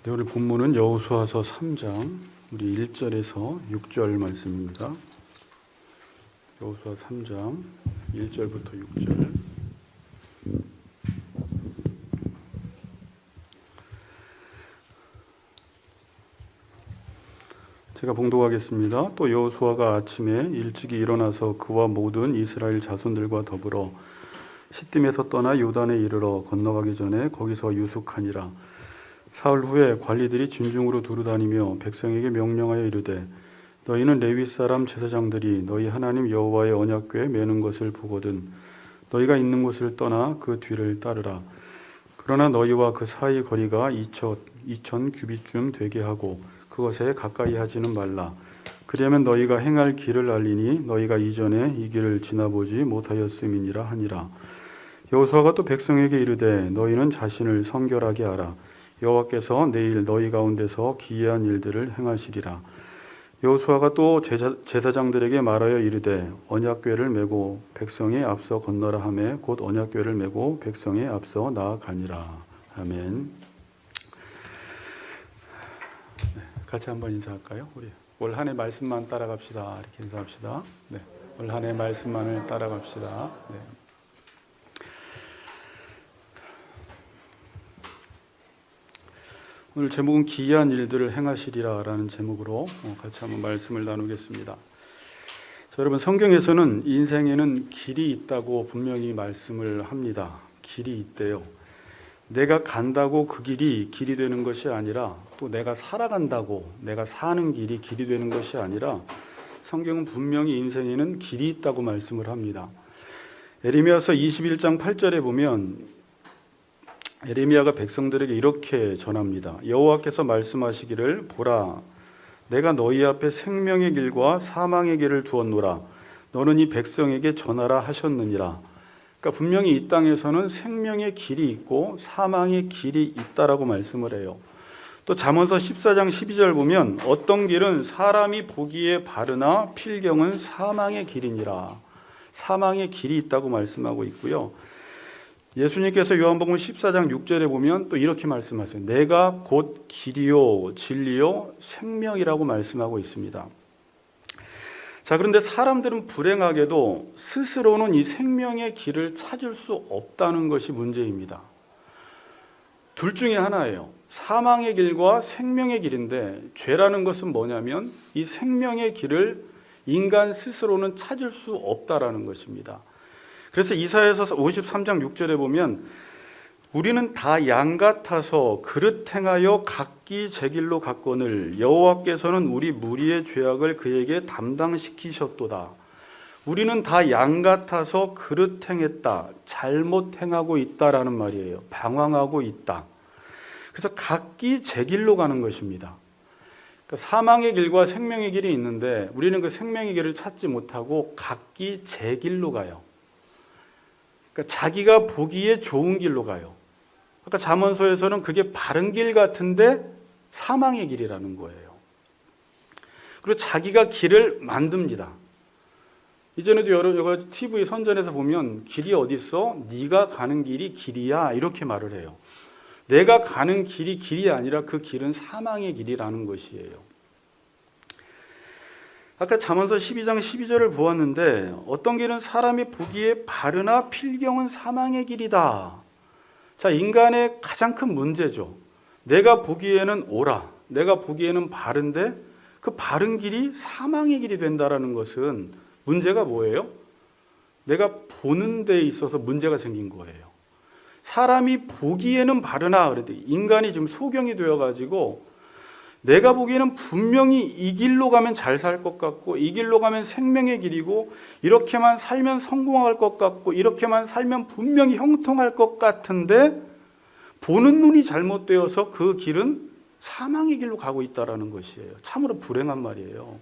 네, 오늘 본문은 여호수아서 3장 우리 1절에서 6절 말씀입니다. 여호수아 3장 1절부터 6절. 제가 봉독하겠습니다. 또 여호수아가 아침에 일찍이 일어나서 그와 모든 이스라엘 자손들과 더불어 시딤에서 떠나 요단에 이르러 건너가기 전에 거기서 유숙하니라. 사흘 후에 관리들이 진중으로 두루다니며 백성에게 명령하여 이르되 너희는 레위 사람 제사장들이 너희 하나님 여호와의 언약궤에 매는 것을 보거든 너희가 있는 곳을 떠나 그 뒤를 따르라. 그러나 너희와 그 사이 거리가 2천 규빗쯤 되게 하고 그것에 가까이 하지는 말라. 그리하면 너희가 행할 길을 알리니 너희가 이전에 이 길을 지나보지 못하였음이니라 하니라. 여호수아가 또 백성에게 이르되 너희는 자신을 성결하게 하라. 여호와께서 내일 너희 가운데서 기이한 일들을 행하시리라. 여호수아가 또 제사장들에게 말하여 이르되 언약궤를 메고 백성에 앞서 건너라 하매 곧 언약궤를 메고 백성에 앞서 나아가니라. 아멘. 네, 같이 한번 인사할까요? 우리 올 한 해 말씀만 따라갑시다. 이렇게 인사합시다. 네, 올 한 해 말씀만을 따라갑시다. 네. 오늘 제목은 기이한 일들을 행하시리라 라는 제목으로 같이 한번 말씀을 나누겠습니다. 자, 여러분, 성경에서는 인생에는 길이 있다고 분명히 말씀을 합니다. 길이 있대요. 내가 간다고 그 길이 되는 것이 아니라 또 내가 살아간다고 내가 사는 길이 되는 것이 아니라 성경은 분명히 인생에는 길이 있다고 말씀을 합니다. 에레미야서 21장 8절에 보면 에레미야가 백성들에게 이렇게 전합니다. 여호와께서 말씀하시기를 보라 내가 너희 앞에 생명의 길과 사망의 길을 두었노라. 너는 이 백성에게 전하라 하셨느니라. 그러니까 분명히 이 땅에서는 생명의 길이 있고 사망의 길이 있다라고 말씀을 해요. 또 잠언서 14장 12절 보면 어떤 길은 사람이 보기에 바르나 필경은 사망의 길이니라. 사망의 길이 있다고 말씀하고 있고요. 예수님께서 요한복음 14장 6절에 보면 또 이렇게 말씀하세요. 내가 곧 길이요 진리요 생명이라고 말씀하고 있습니다. 자, 그런데 사람들은 불행하게도 스스로는 이 생명의 길을 찾을 수 없다는 것이 문제입니다. 둘 중에 하나예요. 사망의 길과 생명의 길인데 죄라는 것은 뭐냐면 이 생명의 길을 인간 스스로는 찾을 수 없다라는 것입니다. 그래서 이사야서 53장 6절에 보면 우리는 다 양 같아서 그릇 행하여 각기 제 길로 갔거늘 여호와께서는 우리 무리의 죄악을 그에게 담당시키셨도다. 우리는 다 양 같아서 그릇 행했다. 잘못 행하고 있다라는 말이에요. 방황하고 있다. 그래서 각기 제 길로 가는 것입니다. 그러니까 사망의 길과 생명의 길이 있는데 우리는 그 생명의 길을 찾지 못하고 각기 제 길로 가요. 그러니까 자기가 보기에 좋은 길로 가요. 아까 잠언서에서는 그게 바른 길 같은데 사망의 길이라는 거예요. 그리고 자기가 길을 만듭니다. 이전에도 여러 가지 TV 선전에서 보면 길이 어디 있어? 네가 가는 길이 길이야 이렇게 말을 해요. 내가 가는 길이 아니라 그 길은 사망의 길이라는 것이에요. 아까 잠언서 12장 12절을 보았는데 어떤 길은 사람이 보기에 바르나 필경은 사망의 길이다. 자, 인간의 가장 큰 문제죠. 내가 보기에는 옳아. 내가 보기에는 바른데 그 바른 길이 사망의 길이 된다라는 것은 문제가 뭐예요? 내가 보는 데 있어서 문제가 생긴 거예요. 사람이 보기에는 바르나 그랬더니 인간이 지금 소경이 되어가지고 내가 보기에는 분명히 이 길로 가면 잘 살 것 같고 이 길로 가면 생명의 길이고 이렇게만 살면 성공할 것 같고 이렇게만 살면 분명히 형통할 것 같은데 보는 눈이 잘못되어서 그 길은 사망의 길로 가고 있다는 것이에요. 참으로 불행한 말이에요.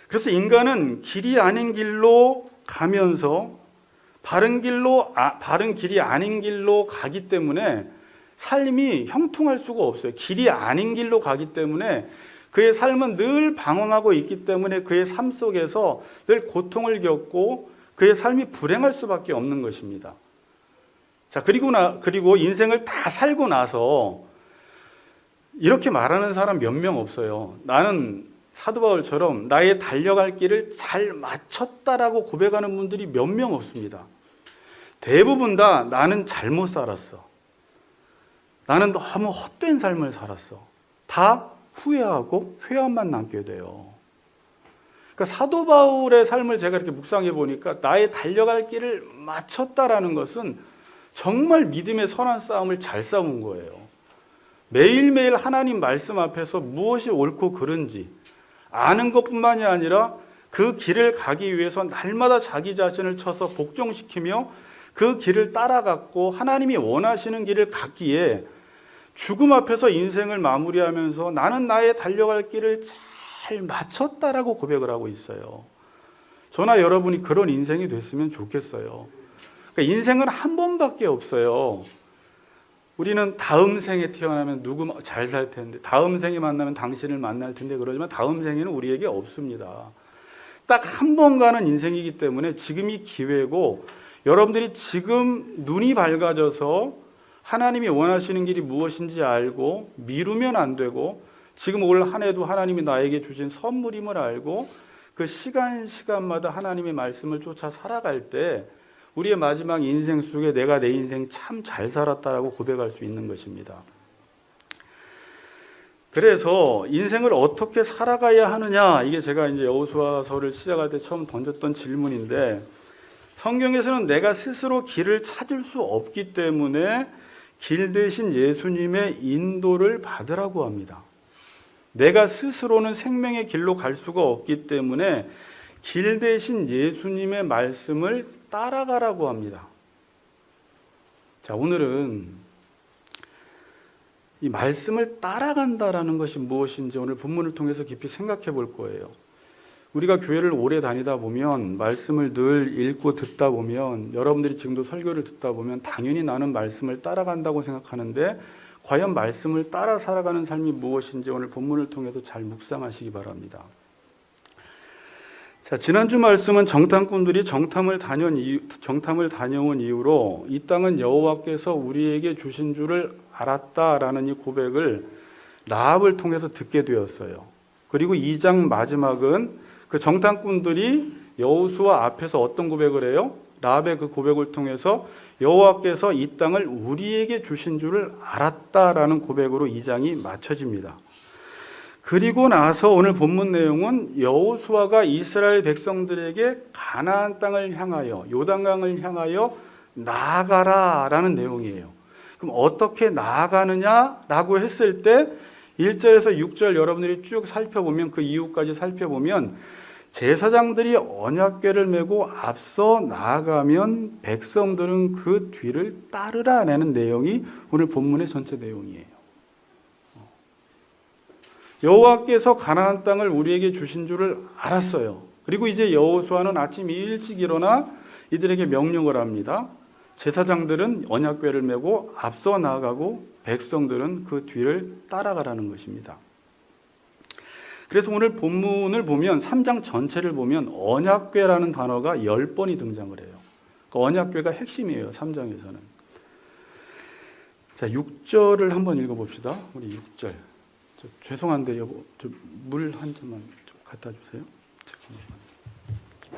그래서 인간은 길이 아닌 길로 가면서 바른 길이 아닌 길로 가기 때문에 삶이 형통할 수가 없어요. 길이 아닌 길로 가기 때문에 그의 삶은 늘 방황하고 있기 때문에 그의 삶 속에서 늘 고통을 겪고 그의 삶이 불행할 수밖에 없는 것입니다. 자, 그리고 인생을 다 살고 나서 이렇게 말하는 사람 몇 명 없어요. 나는 사도 바울처럼 나의 달려갈 길을 잘 마쳤다라고 고백하는 분들이 몇 명 없습니다. 대부분 다 나는 잘못 살았어. 나는 너무 헛된 삶을 살았어. 다 후회하고 회한만 남게 돼요. 그러니까 사도 바울의 삶을 제가 이렇게 묵상해 보니까 나의 달려갈 길을 마쳤다라는 것은 정말 믿음의 선한 싸움을 잘 싸운 거예요. 매일매일 하나님 말씀 앞에서 무엇이 옳고 그른지 아는 것뿐만이 아니라 그 길을 가기 위해서 날마다 자기 자신을 쳐서 복종시키며 그 길을 따라갔고 하나님이 원하시는 길을 갔기에 죽음 앞에서 인생을 마무리하면서 나는 나의 달려갈 길을 잘 마쳤다라고 고백을 하고 있어요. 저나 여러분이 그런 인생이 됐으면 좋겠어요. 그러니까 인생은 한 번밖에 없어요. 우리는 다음 생에 태어나면 누구 잘 살 텐데, 다음 생에 만나면 당신을 만날 텐데 그러지만 다음 생에는 우리에게 없습니다. 딱 한 번 가는 인생이기 때문에 지금이 기회고, 여러분들이 지금 눈이 밝아져서 하나님이 원하시는 길이 무엇인지 알고 미루면 안 되고, 지금 올 한 해도 하나님이 나에게 주신 선물임을 알고 그 시간마다 하나님의 말씀을 쫓아 살아갈 때 우리의 마지막 인생 속에 내가 내 인생 참 잘 살았다라고 고백할 수 있는 것입니다. 그래서 인생을 어떻게 살아가야 하느냐, 이게 제가 이제 여호수아서를 시작할 때 처음 던졌던 질문인데, 성경에서는 내가 스스로 길을 찾을 수 없기 때문에 길 대신 예수님의 인도를 받으라고 합니다. 내가 스스로는 생명의 길로 갈 수가 없기 때문에 길 대신 예수님의 말씀을 따라가라고 합니다. 자, 오늘은 이 말씀을 따라간다라는 것이 무엇인지 오늘 본문을 통해서 깊이 생각해 볼 거예요. 우리가 교회를 오래 다니다 보면, 말씀을 늘 읽고 듣다 보면, 여러분들이 지금도 설교를 듣다 보면 당연히 나는 말씀을 따라간다고 생각하는데, 과연 말씀을 따라 살아가는 삶이 무엇인지 오늘 본문을 통해서 잘 묵상하시기 바랍니다. 자, 지난주 말씀은 정탐꾼들이 정탐을 다녀온 이후로 이 땅은 여호와께서 우리에게 주신 줄을 알았다라는 이 고백을 라합을 통해서 듣게 되었어요. 그리고 2장 마지막은 그 정탐꾼들이 여호수아 앞에서 어떤 고백을 해요? 라합의 그 고백을 통해서 여호와께서 이 땅을 우리에게 주신 줄을 알았다라는 고백으로 2장이 마쳐집니다. 그리고 나서 오늘 본문 내용은 여호수아가 이스라엘 백성들에게 가나안 땅을 향하여, 요단강을 향하여 나아가라라는 내용이에요. 그럼 어떻게 나아가느냐라고 했을 때 1절에서 6절 여러분들이 쭉 살펴보면, 그 이후까지 살펴보면 제사장들이 언약궤를 메고 앞서 나아가면 백성들은 그 뒤를 따르라라는 내용이 오늘 본문의 전체 내용이에요. 여호와께서 가나안 땅을 우리에게 주신 줄을 알았어요. 그리고 이제 여호수아는 아침 일찍 일어나 이들에게 명령을 합니다. 제사장들은 언약궤를 메고 앞서 나아가고 백성들은 그 뒤를 따라가라는 것입니다. 그래서 오늘 본문을 보면 3장 전체를 보면 언약궤라는 단어가 10번이 등장을 해요. 그 언약궤가 핵심이에요. 3장에서는. 자, 6절을 한번 읽어봅시다. 우리 6절. 죄송한데 여보, 물 한 잔만 좀 갖다 주세요.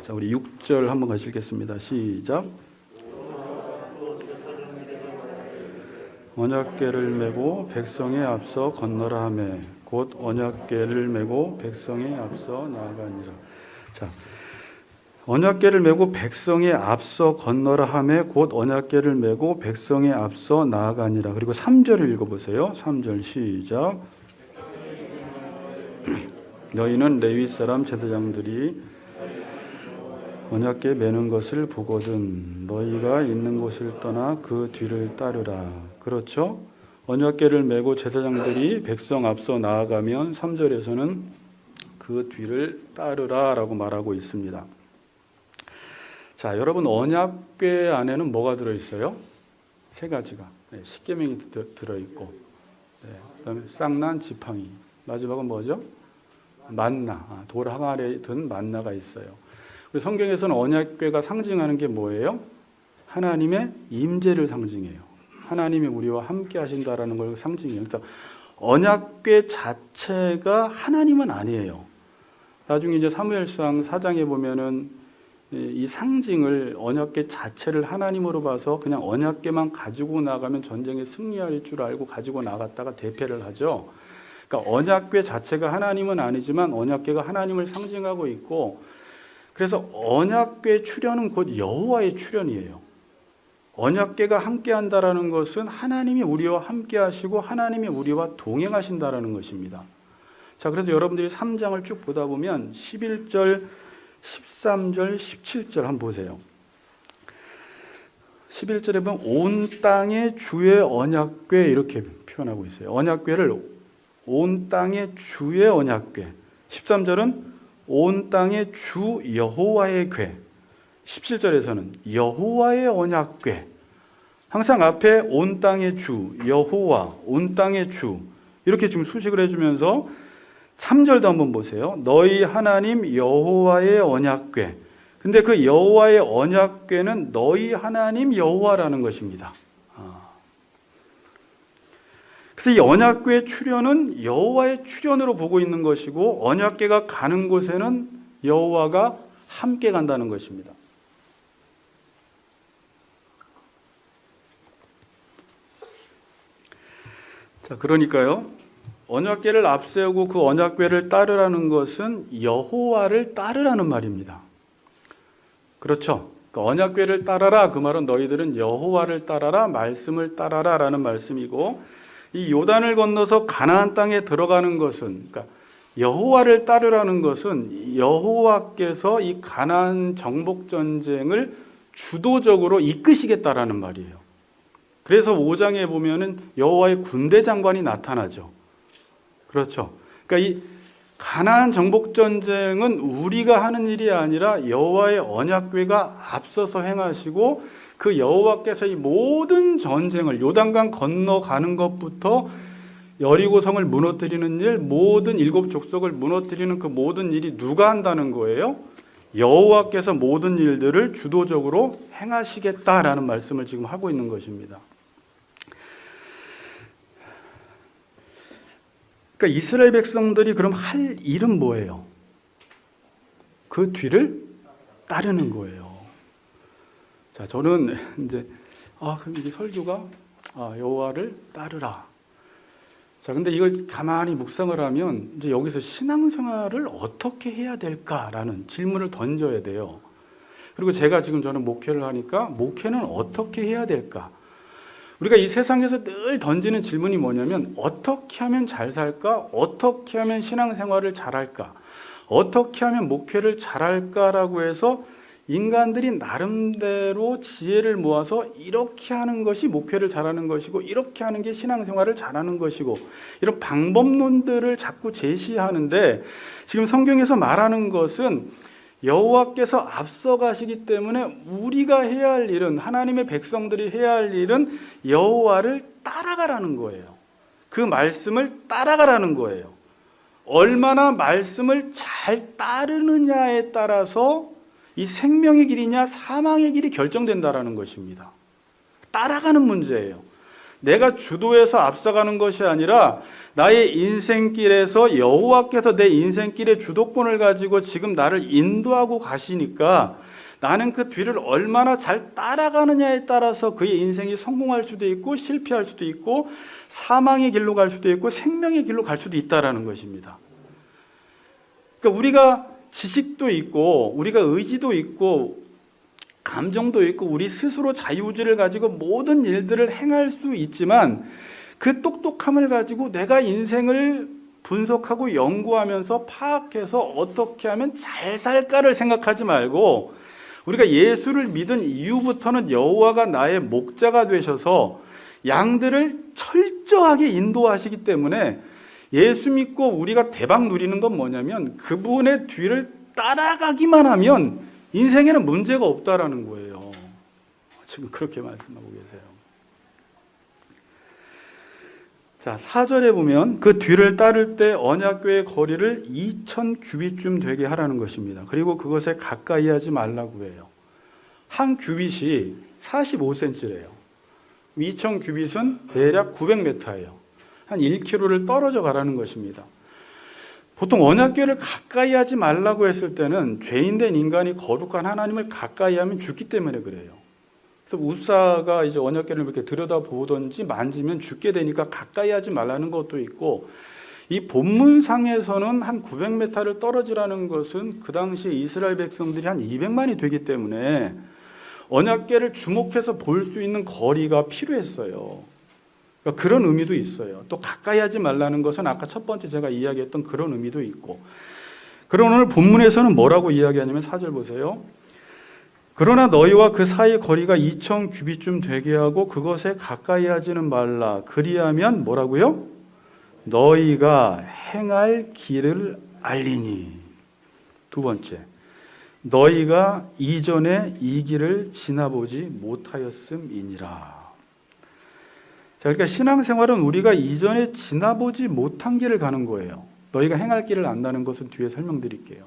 자, 우리 6절 한번 같이 읽겠습니다. 시작. 언약궤를 메고 백성에 앞서 건너라 하매 곧 언약궤를 메고 백성에 앞서 나아가니라. 자, 언약궤를 메고 백성에 앞서 건너라 하매 곧 언약궤를 메고 백성에 앞서 나아가니라. 그리고 3절을 읽어보세요. 3절 시작. 너희는 레위 사람 제사장들이 언약궤 매는 것을 보거든 너희가 있는 곳을 떠나 그 뒤를 따르라. 그렇죠? 언약궤를 메고 제사장들이 백성 앞서 나아가면 3절에서는 그 뒤를 따르라 라고 말하고 있습니다. 자, 여러분, 언약궤 안에는 뭐가 들어있어요? 세 가지가. 네, 십계명이 들어있고, 네, 그다음에 쌍난 지팡이, 마지막은 뭐죠? 만나, 돌 항아리에 든 만나가 있어요. 우리 성경에서는 언약궤가 상징하는 게 뭐예요? 하나님의 임재를 상징해요. 하나님이 우리와 함께 하신다라는 걸 상징해요. 그러니까 언약궤 자체가 하나님은 아니에요. 나중에 이제 사무엘상 4장에 보면은 이 상징을 언약궤 자체를 하나님으로 봐서 그냥 언약궤만 가지고 나가면 전쟁에 승리할 줄 알고 가지고 나갔다가 대패를 하죠. 그러니까 언약궤 자체가 하나님은 아니지만 언약궤가 하나님을 상징하고 있고, 그래서 언약궤 출현은 곧 여호와의 출현이에요. 언약궤가 함께한다라는 것은 하나님이 우리와 함께하시고 하나님이 우리와 동행하신다라는 것입니다. 자, 그래서 여러분들이 3장을 쭉 보다 보면 11절, 13절, 17절 한번 보세요. 11절에 보면 온 땅의 주의 언약궤 이렇게 표현하고 있어요. 언약궤를 온 땅의 주의 언약궤. 13절은 온 땅의 주 여호와의 궤. 17절에서는 여호와의 언약궤. 항상 앞에 온 땅의 주, 여호와, 온 땅의 주 이렇게 지금 수식을 해주면서 3절도 한번 보세요. 너희 하나님 여호와의 언약궤. 근데 그 여호와의 언약궤는 너희 하나님 여호와라는 것입니다. 그래서 이 언약궤의 출현은 여호와의 출현으로 보고 있는 것이고, 언약궤가 가는 곳에는 여호와가 함께 간다는 것입니다. 자, 그러니까요, 언약궤를 앞세우고 그 언약궤를 따르라는 것은 여호와를 따르라는 말입니다. 그렇죠? 그러니까 언약궤를 따라라, 그 말은 너희들은 여호와를 따라라, 말씀을 따라라 라는 말씀이고, 이 요단을 건너서 가나안 땅에 들어가는 것은, 그러니까 여호와를 따르라는 것은 여호와께서 이 가나안 정복 전쟁을 주도적으로 이끄시겠다라는 말이에요. 그래서 5장에 보면은 여호와의 군대 장관이 나타나죠. 그렇죠. 그러니까 이 가나안 정복 전쟁은 우리가 하는 일이 아니라 여호와의 언약궤가 앞서서 행하시고, 그 여호와께서 이 모든 전쟁을 요단강 건너가는 것부터 여리고성을 무너뜨리는 일, 모든 7족속을 무너뜨리는 그 모든 일이 누가 한다는 거예요? 여호와께서 모든 일들을 주도적으로 행하시겠다라는 말씀을 지금 하고 있는 것입니다. 그러니까 이스라엘 백성들이 그럼 할 일은 뭐예요? 그 뒤를 따르는 거예요. 자, 저는 이제 그럼 이게 설교가 여호와를 따르라. 자, 근데 이걸 가만히 묵상을 하면 이제 여기서 신앙생활을 어떻게 해야 될까라는 질문을 던져야 돼요. 그리고 제가 지금 저는 목회를 하니까 목회는 어떻게 해야 될까? 우리가 이 세상에서 늘 던지는 질문이 뭐냐면 어떻게 하면 잘 살까? 어떻게 하면 신앙생활을 잘할까? 어떻게 하면 목회를 잘할까라고 해서 인간들이 나름대로 지혜를 모아서 이렇게 하는 것이 목회를 잘하는 것이고, 이렇게 하는 게 신앙생활을 잘하는 것이고, 이런 방법론들을 자꾸 제시하는데, 지금 성경에서 말하는 것은 여호와께서 앞서가시기 때문에 우리가 해야 할 일은, 하나님의 백성들이 해야 할 일은 여호와를 따라가라는 거예요. 그 말씀을 따라가라는 거예요. 얼마나 말씀을 잘 따르느냐에 따라서 이 생명의 길이냐 사망의 길이 결정된다라는 것입니다. 따라가는 문제예요. 내가 주도해서 앞서가는 것이 아니라 나의 인생길에서 여호와께서 내 인생길의 주도권을 가지고 지금 나를 인도하고 가시니까 나는 그 뒤를 얼마나 잘 따라가느냐에 따라서 그의 인생이 성공할 수도 있고 실패할 수도 있고 사망의 길로 갈 수도 있고 생명의 길로 갈 수도 있다라는 것입니다. 그러니까 우리가 지식도 있고 우리가 의지도 있고 감정도 있고 우리 스스로 자유의지를 가지고 모든 일들을 행할 수 있지만, 그 똑똑함을 가지고 내가 인생을 분석하고 연구하면서 파악해서 어떻게 하면 잘 살까를 생각하지 말고, 우리가 예수를 믿은 이후부터는 여호와가 나의 목자가 되셔서 양들을 철저하게 인도하시기 때문에, 예수 믿고 우리가 대박 누리는 건 뭐냐면 그분의 뒤를 따라가기만 하면 인생에는 문제가 없다라는 거예요. 지금 그렇게 말씀하고 계세요. 자, 4절에 보면 그 뒤를 따를 때 언약궤의 거리를 2000규빗쯤 되게 하라는 것입니다. 그리고 그것에 가까이 하지 말라고 해요. 한 규빗이 45cm래요. 2000규빗은 대략 900m예요. 한 1km를 떨어져 가라는 것입니다. 보통 언약궤를 가까이 하지 말라고 했을 때는 죄인된 인간이 거룩한 하나님을 가까이 하면 죽기 때문에 그래요. 그래서 우사가 이제 언약궤를 이렇게 들여다보든지 만지면 죽게 되니까 가까이 하지 말라는 것도 있고, 이 본문상에서는 한 900m를 떨어지라는 것은 그 당시 이스라엘 백성들이 한 200만이 되기 때문에 언약궤를 주목해서 볼 수 있는 거리가 필요했어요. 그러니까 그런 의미도 있어요. 또 가까이 하지 말라는 것은 아까 첫 번째 제가 이야기했던 그런 의미도 있고, 그런 오늘 본문에서는 뭐라고 이야기하냐면 4절 보세요. 그러나 너희와 그 사이 거리가 2,000 규빗쯤 되게 하고 그것에 가까이 하지는 말라. 그리하면 뭐라고요? 너희가 행할 길을 알리니. 두 번째, 너희가 이전에 이 길을 지나보지 못하였음이니라. 자, 그러니까 신앙생활은 우리가 이전에 지나보지 못한 길을 가는 거예요. 너희가 행할 길을 안다는 것은 뒤에 설명드릴게요.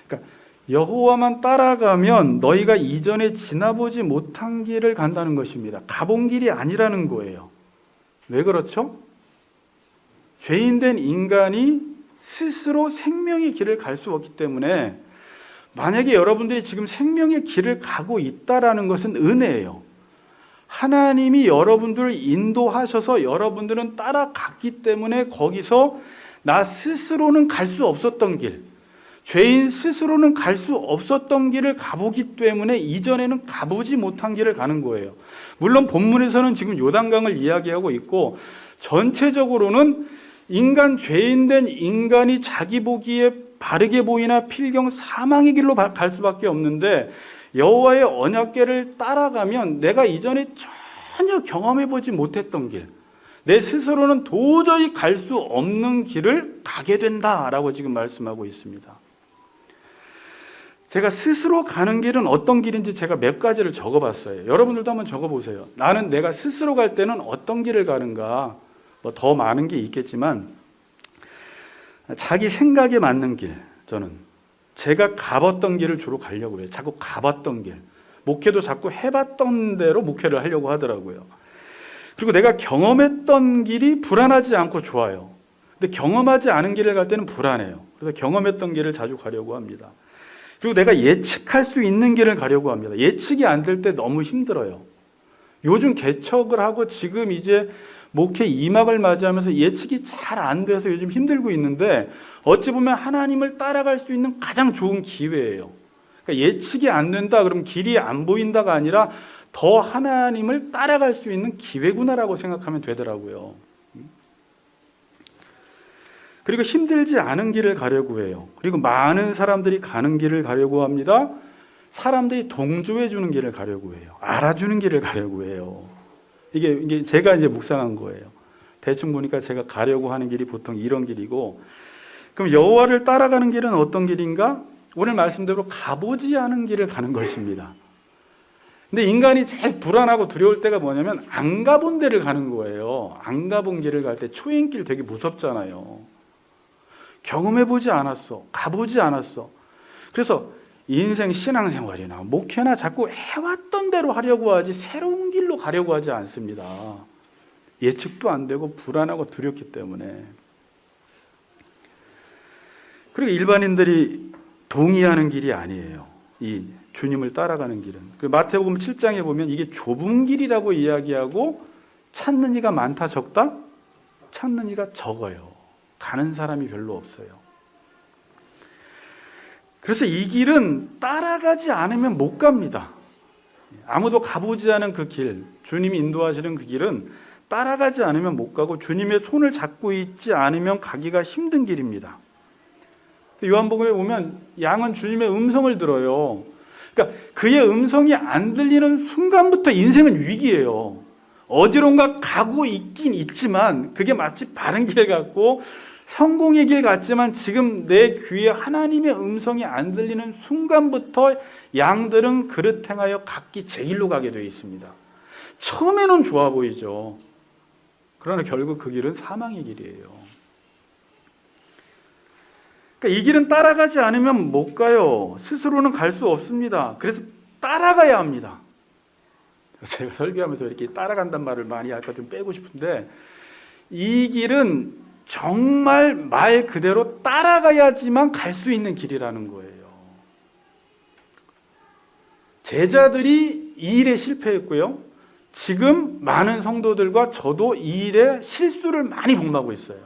그러니까 여호와만 따라가면 너희가 이전에 지나보지 못한 길을 간다는 것입니다. 가본 길이 아니라는 거예요. 왜 그렇죠? 죄인된 인간이 스스로 생명의 길을 갈 수 없기 때문에, 만약에 여러분들이 지금 생명의 길을 가고 있다라는 것은 은혜예요. 하나님이 여러분들을 인도하셔서 여러분들은 따라갔기 때문에 거기서 나 스스로는 갈 수 없었던 길, 죄인 스스로는 갈 수 없었던 길을 가보기 때문에 이전에는 가보지 못한 길을 가는 거예요. 물론 본문에서는 지금 요단강을 이야기하고 있고, 전체적으로는 인간, 죄인된 인간이 자기 보기에 바르게 보이나 필경 사망의 길로 갈 수밖에 없는데, 여호와의 언약궤를 따라가면 내가 이전에 전혀 경험해보지 못했던 길, 내 스스로는 도저히 갈 수 없는 길을 가게 된다라고 지금 말씀하고 있습니다. 제가 스스로 가는 길은 어떤 길인지 제가 몇 가지를 적어봤어요. 여러분들도 한번 적어보세요. 나는 내가 스스로 갈 때는 어떤 길을 가는가. 뭐 더 많은 게 있겠지만 자기 생각에 맞는 길, 저는 제가 가봤던 길을 주로 가려고 해요. 자꾸 가봤던 길, 목회도 자꾸 해봤던 대로 목회를 하려고 하더라고요. 그리고 내가 경험했던 길이 불안하지 않고 좋아요. 근데 경험하지 않은 길을 갈 때는 불안해요. 그래서 경험했던 길을 자주 가려고 합니다. 그리고 내가 예측할 수 있는 길을 가려고 합니다. 예측이 안 될 때 너무 힘들어요. 요즘 개척을 하고 지금 이제 목회 2막을 맞이하면서 예측이 잘 안 돼서 요즘 힘들고 있는데, 어찌 보면 하나님을 따라갈 수 있는 가장 좋은 기회예요. 그러니까 예측이 안 된다 그러면 길이 안 보인다가 아니라 더 하나님을 따라갈 수 있는 기회구나라고 생각하면 되더라고요. 그리고 힘들지 않은 길을 가려고 해요. 그리고 많은 사람들이 가는 길을 가려고 합니다. 사람들이 동조해 주는 길을 가려고 해요. 알아주는 길을 가려고 해요. 이게 제가 이제 묵상한 거예요. 대충 보니까 제가 가려고 하는 길이 보통 이런 길이고, 그럼 여호와를 따라가는 길은 어떤 길인가? 오늘 말씀대로 가보지 않은 길을 가는 것입니다. 근데 인간이 제일 불안하고 두려울 때가 뭐냐면 안 가본 데를 가는 거예요. 안 가본 길을 갈 때 초행길 되게 무섭잖아요. 경험해보지 않았어. 가보지 않았어. 그래서 인생 신앙생활이나 목회나 자꾸 해왔던 대로 하려고 하지 새로운 길로 가려고 하지 않습니다. 예측도 안 되고 불안하고 두렵기 때문에. 그리고 일반인들이 동의하는 길이 아니에요. 이 주님을 따라가는 길은. 그 마태복음 7장에 보면 이게 좁은 길이라고 이야기하고, 찾는 이가 많다 적다? 찾는 이가 적어요. 가는 사람이 별로 없어요. 그래서 이 길은 따라가지 않으면 못 갑니다. 아무도 가보지 않은 그 길, 주님이 인도하시는 그 길은 따라가지 않으면 못 가고 주님의 손을 잡고 있지 않으면 가기가 힘든 길입니다. 요한복음에 보면 양은 주님의 음성을 들어요. 그러니까 그의 음성이 안 들리는 순간부터 인생은 위기예요. 어디론가 가고 있긴 있지만 그게 마치 바른 길 같고 성공의 길 같지만, 지금 내 귀에 하나님의 음성이 안 들리는 순간부터 양들은 그릇 행하여 각기 제 길로 가게 되어 있습니다. 처음에는 좋아 보이죠. 그러나 결국 그 길은 사망의 길이에요. 그러니까 이 길은 따라가지 않으면 못 가요. 스스로는 갈 수 없습니다. 그래서 따라가야 합니다. 제가 설교하면서 이렇게 따라간단 말을 많이 할까 좀 빼고 싶은데, 이 길은 정말 말 그대로 따라가야지만 갈 수 있는 길이라는 거예요. 제자들이 이 일에 실패했고요. 지금 많은 성도들과 저도 이 일에 실수를 많이 범하고 있어요.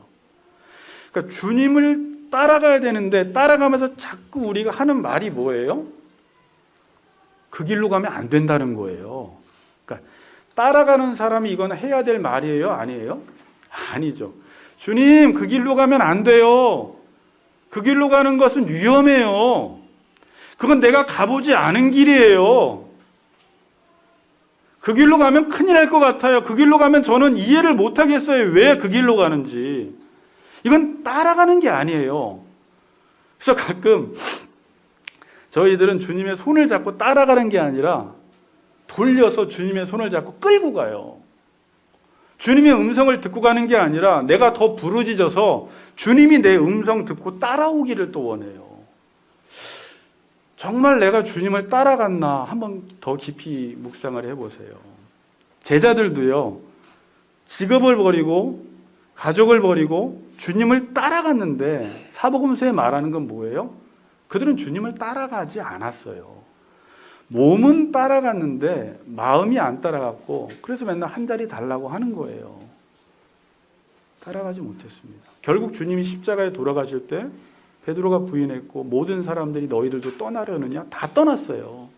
그러니까 주님을 따라가야 되는데 따라가면서 자꾸 우리가 하는 말이 뭐예요? 그 길로 가면 안 된다는 거예요. 그러니까 따라가는 사람이 이건 해야 될 말이에요? 아니에요? 아니죠. 주님, 그 길로 가면 안 돼요. 그 길로 가는 것은 위험해요. 그건 내가 가보지 않은 길이에요. 그 길로 가면 큰일 날 것 같아요. 그 길로 가면 저는 이해를 못 하겠어요. 왜 그 길로 가는지. 이건 따라가는 게 아니에요. 그래서 가끔 저희들은 주님의 손을 잡고 따라가는 게 아니라 돌려서 주님의 손을 잡고 끌고 가요. 주님의 음성을 듣고 가는 게 아니라 내가 더 부르짖어서 주님이 내 음성 듣고 따라오기를 또 원해요. 정말 내가 주님을 따라갔나 한번 더 깊이 묵상을 해보세요. 제자들도요, 직업을 버리고 가족을 버리고 주님을 따라갔는데 사복음서에 말하는 건 뭐예요? 그들은 주님을 따라가지 않았어요. 몸은 따라갔는데 마음이 안 따라갔고 그래서 맨날 한 자리 달라고 하는 거예요. 따라가지 못했습니다. 결국 주님이 십자가에 돌아가실 때 베드로가 부인했고 모든 사람들이 너희들도 떠나려느냐? 다 떠났어요.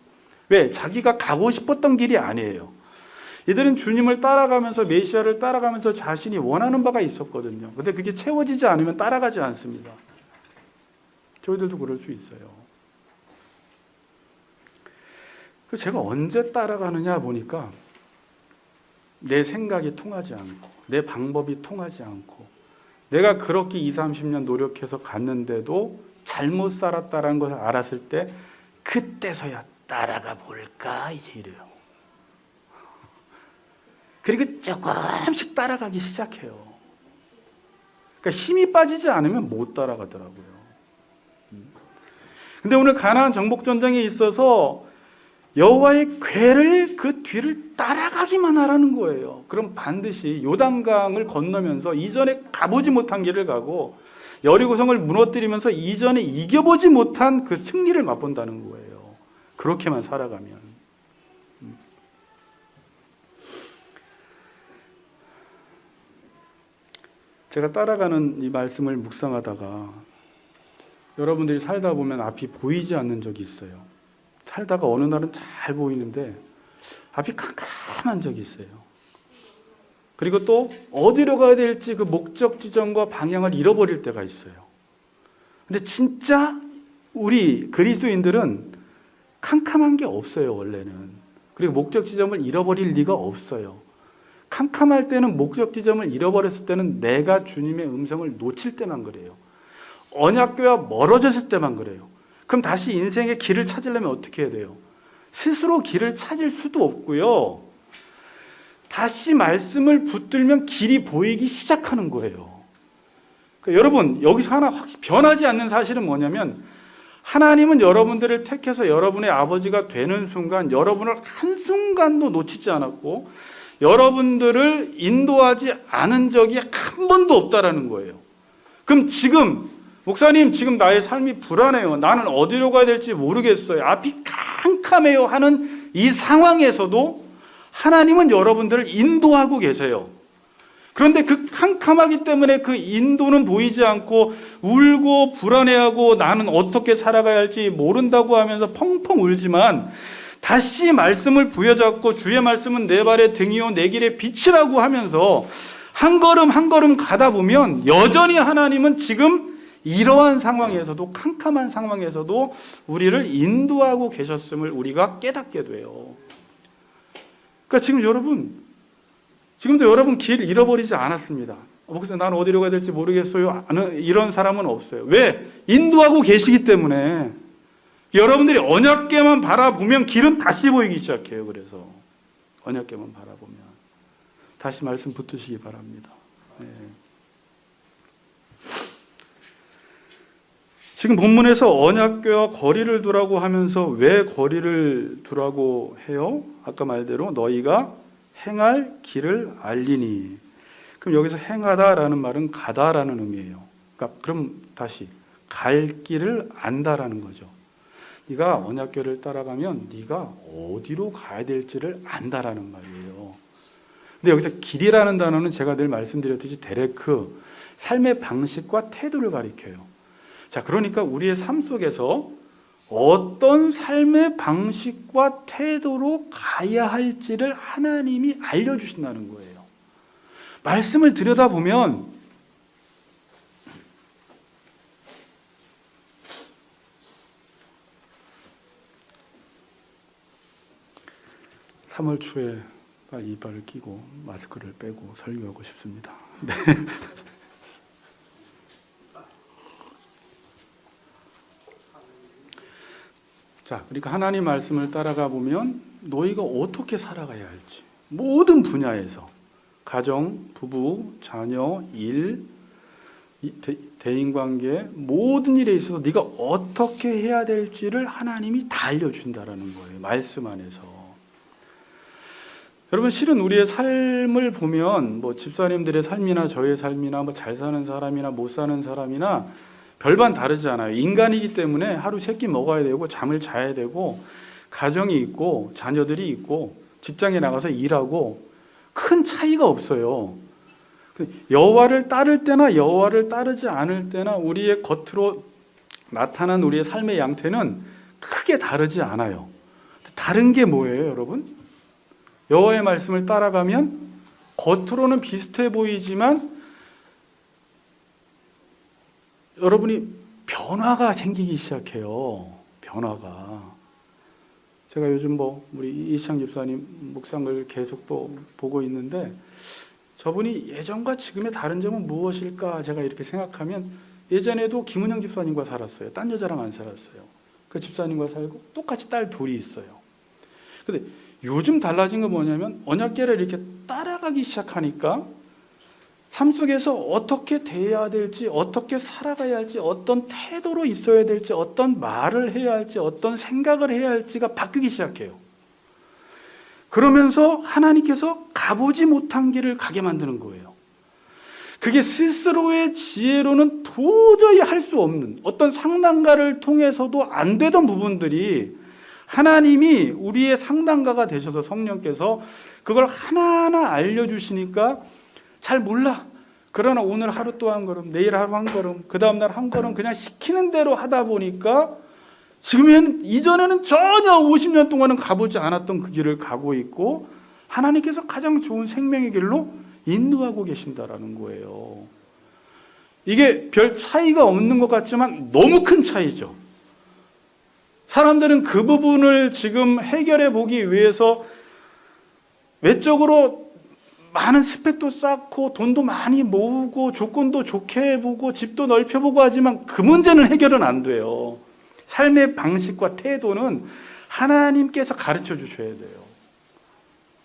왜? 자기가 가고 싶었던 길이 아니에요. 이들은 주님을 따라가면서 메시아를 따라가면서 자신이 원하는 바가 있었거든요. 근데 그게 채워지지 않으면 따라가지 않습니다. 저희들도 그럴 수 있어요. 제가 언제 따라가느냐 보니까 내 생각이 통하지 않고 내 방법이 통하지 않고 내가 그렇게 20, 30년 노력해서 갔는데도 잘못 살았다는 것을 알았을 때 그때서야 따라가 볼까 이제 이래요. 그리고 조금씩 따라가기 시작해요. 그러니까 힘이 빠지지 않으면 못 따라가더라고요. 근데 오늘 가나안 정복 전쟁에 있어서 여호와의 궤를 그 뒤를 따라가기만 하라는 거예요. 그럼 반드시 요단강을 건너면서 이전에 가보지 못한 길을 가고 여리고성을 무너뜨리면서 이전에 이겨보지 못한 그 승리를 맛본다는 거예요. 그렇게만 살아가면. 제가 따라가는 이 말씀을 묵상하다가 여러분들이 살다 보면 앞이 보이지 않는 적이 있어요. 살다가 어느 날은 잘 보이는데 앞이 깜깜한 적이 있어요. 그리고 또 어디로 가야 될지 그 목적 지점과 방향을 잃어버릴 때가 있어요. 근데 진짜 우리 그리스도인들은 캄캄한 게 없어요, 원래는. 그리고 목적 지점을 잃어버릴 리가 없어요. 캄캄할 때는 목적 지점을 잃어버렸을 때는 내가 주님의 음성을 놓칠 때만 그래요. 언약궤와 멀어졌을 때만 그래요. 그럼 다시 인생의 길을 찾으려면 어떻게 해야 돼요? 스스로 길을 찾을 수도 없고요. 다시 말씀을 붙들면 길이 보이기 시작하는 거예요. 그러니까 여러분, 여기서 하나 확실히 변하지 않는 사실은 뭐냐면 하나님은 여러분들을 택해서 여러분의 아버지가 되는 순간 여러분을 한순간도 놓치지 않았고 여러분들을 인도하지 않은 적이 한 번도 없다라는 거예요. 그럼 지금 목사님, 지금 나의 삶이 불안해요. 나는 어디로 가야 될지 모르겠어요. 앞이 캄캄해요 하는 이 상황에서도 하나님은 여러분들을 인도하고 계세요. 그런데 그 캄캄하기 때문에 그 인도는 보이지 않고 울고 불안해하고 나는 어떻게 살아가야 할지 모른다고 하면서 펑펑 울지만 다시 말씀을 부여잡고 주의 말씀은 내 발의 등이요 내 길의 빛이라고 하면서 한 걸음 한 걸음 가다 보면 여전히 하나님은 지금 이러한 상황에서도 캄캄한 상황에서도 우리를 인도하고 계셨음을 우리가 깨닫게 돼요. 그러니까 지금 여러분, 지금도 여러분 길 잃어버리지 않았습니다. 목사님 나는 어디로 가야 될지 모르겠어요. 이런 사람은 없어요. 왜? 인도하고 계시기 때문에. 여러분들이 언약궤만 바라보면 길은 다시 보이기 시작해요. 그래서 언약궤만 바라보면 다시 말씀 붙으시기 바랍니다. 네. 지금 본문에서 언약궤와 거리를 두라고 하면서 왜 거리를 두라고 해요? 아까 말대로 너희가 행할 길을 알리니. 그럼 여기서 행하다라는 말은 가다라는 의미예요. 그러니까 그럼 다시 갈 길을 안다라는 거죠. 네가 언약궤를 따라가면 네가 어디로 가야 될지를 안다라는 말이에요. 근데 여기서 길이라는 단어는 제가 늘 말씀드렸듯이 데레크, 삶의 방식과 태도를 가리켜요. 자, 그러니까 우리의 삶 속에서 어떤 삶의 방식과 태도로 가야 할지를 하나님이 알려주신다는 거예요. 말씀을 들여다보면 (3월) 초에 이빨을 끼고 마스크를 빼고 설교하고 싶습니다. 네. 자, 그러니까 하나님 말씀을 따라가 보면 너희가 어떻게 살아가야 할지 모든 분야에서 가정, 부부, 자녀, 일, 대인관계 모든 일에 있어서 네가 어떻게 해야 될지를 하나님이 다 알려준다라는 거예요. 말씀 안에서. 여러분, 실은 우리의 삶을 보면 뭐 집사님들의 삶이나 저의 삶이나 뭐 잘 사는 사람이나 못 사는 사람이나 별반 다르지 않아요. 인간이기 때문에 하루 3끼 먹어야 되고 잠을 자야 되고 가정이 있고 자녀들이 있고 직장에 나가서 일하고 큰 차이가 없어요. 여호와를 따를 때나 여호와를 따르지 않을 때나 우리의 겉으로 나타난 우리의 삶의 양태는 크게 다르지 않아요. 다른 게 뭐예요, 여러분? 여호와의 말씀을 따라가면 겉으로는 비슷해 보이지만 여러분이 변화가 생기기 시작해요. 변화가. 제가 요즘 우리 이시창 집사님 묵상을 계속 또 보고 있는데 저분이 예전과 지금의 다른 점은 무엇일까 제가 이렇게 생각하면 예전에도 김은영 집사님과 살았어요. 딴 여자랑 안 살았어요. 그 집사님과 살고 똑같이 딸 둘이 있어요. 근데 요즘 달라진 건 뭐냐면 언약궤를 이렇게 따라가기 시작하니까 삶 속에서 어떻게 대해야 될지, 어떻게 살아가야 할지, 어떤 태도로 있어야 될지, 어떤 말을 해야 할지, 어떤 생각을 해야 할지가 바뀌기 시작해요. 그러면서 하나님께서 가보지 못한 길을 가게 만드는 거예요. 그게 스스로의 지혜로는 도저히 할 수 없는 어떤 상담가를 통해서도 안 되던 부분들이 하나님이 우리의 상담가가 되셔서 성령께서 그걸 하나하나 알려주시니까 잘 몰라. 그러나 오늘 하루 또 한 걸음, 내일 하루 한 걸음, 그 다음날 한 걸음 그냥 시키는 대로 하다 보니까 지금은 이전에는 전혀 50년 동안은 가보지 않았던 그 길을 가고 있고 하나님께서 가장 좋은 생명의 길로 인도하고 계신다라는 거예요. 이게 별 차이가 없는 것 같지만 너무 큰 차이죠. 사람들은 그 부분을 지금 해결해 보기 위해서 외적으로 많은 스펙도 쌓고 돈도 많이 모으고 조건도 좋게 해보고 집도 넓혀보고 하지만 그 문제는 해결은 안 돼요. 삶의 방식과 태도는 하나님께서 가르쳐 주셔야 돼요.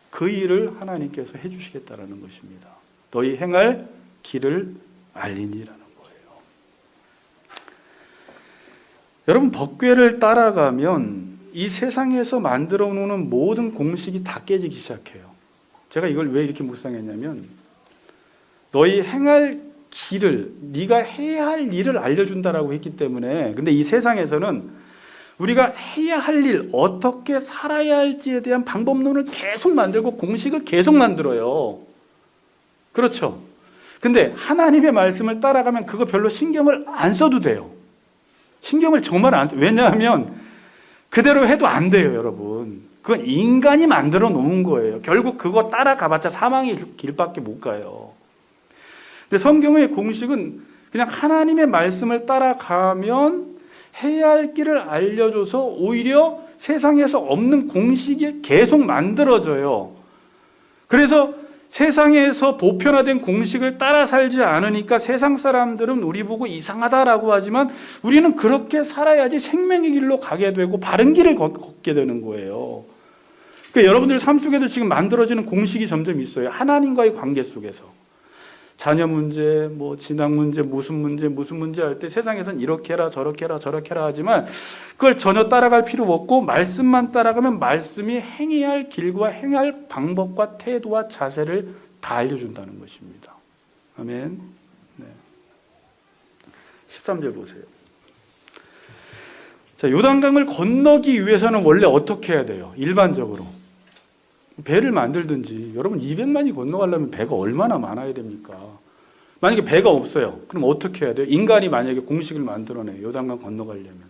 그 일을 하나님께서 해주시겠다라는 것입니다. 너희 행할 길을 알리니라는 거예요. 여러분, 법궤를 따라가면 이 세상에서 만들어 놓는 모든 공식이 다 깨지기 시작해요. 제가 이걸 왜 이렇게 묵상했냐면 너희 행할 길을, 네가 해야 할 일을 알려준다라고 했기 때문에. 근데 이 세상에서는 우리가 해야 할 일, 어떻게 살아야 할지에 대한 방법론을 계속 만들고 공식을 계속 만들어요. 그렇죠? 근데 하나님의 말씀을 따라가면 그거 별로 신경을 안 써도 돼요. 신경을 정말 안 써요. 왜냐하면 그대로 해도 안 돼요, 여러분. 그건 인간이 만들어 놓은 거예요. 결국 그거 따라가봤자 사망의 길밖에 못 가요. 근데 성경의 공식은 그냥 하나님의 말씀을 따라가면 해야 할 길을 알려줘서 오히려 세상에서 없는 공식이 계속 만들어져요. 그래서 세상에서 보편화된 공식을 따라 살지 않으니까 세상 사람들은 우리 보고 이상하다라고 하지만 우리는 그렇게 살아야지 생명의 길로 가게 되고 바른 길을 걷게 되는 거예요. 그러니까 여러분들 삶 속에도 지금 만들어지는 공식이 점점 있어요. 하나님과의 관계 속에서. 자녀 문제, 진학 문제, 무슨 문제 할 때 세상에서는 이렇게 해라, 저렇게 해라, 저렇게 해라 하지만 그걸 전혀 따라갈 필요 없고 말씀만 따라가면 말씀이 행해야 할 길과 행할 방법과 태도와 자세를 다 알려준다는 것입니다. 아멘. 네. 13절 보세요. 자, 요단강을 건너기 위해서는 원래 어떻게 해야 돼요? 일반적으로 배를 만들든지. 여러분 200만이 건너가려면 배가 얼마나 많아야 됩니까? 만약에 배가 없어요. 그럼 어떻게 해야 돼요? 인간이 만약에 공식을 만들어내요. 요단강 건너가려면